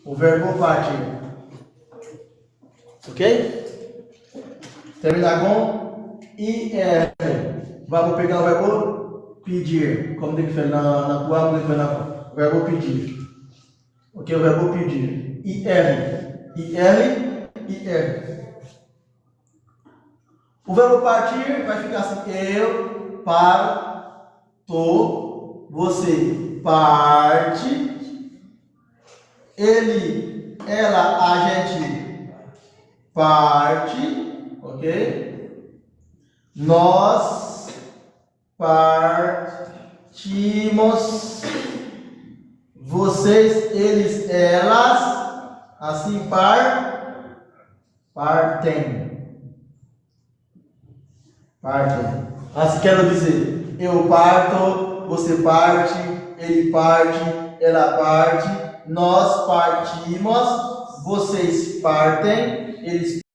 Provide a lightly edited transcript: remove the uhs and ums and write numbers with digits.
O verbo partir. Ok? Terminar com IR. Vamos pegar o verbo pedir. Como tem que fazer na coa, como tem que fazer o verbo pedir. Ok? O verbo pedir. IR. IR. IR. O verbo partir vai ficar assim: eu parto, você parte, ele, ela, a gente parte, ok? Nós partimos, vocês, eles, elas, assim partem. Partem. Assim quero dizer, eu parto, você parte, ele parte, ela parte, nós partimos, vocês partem, eles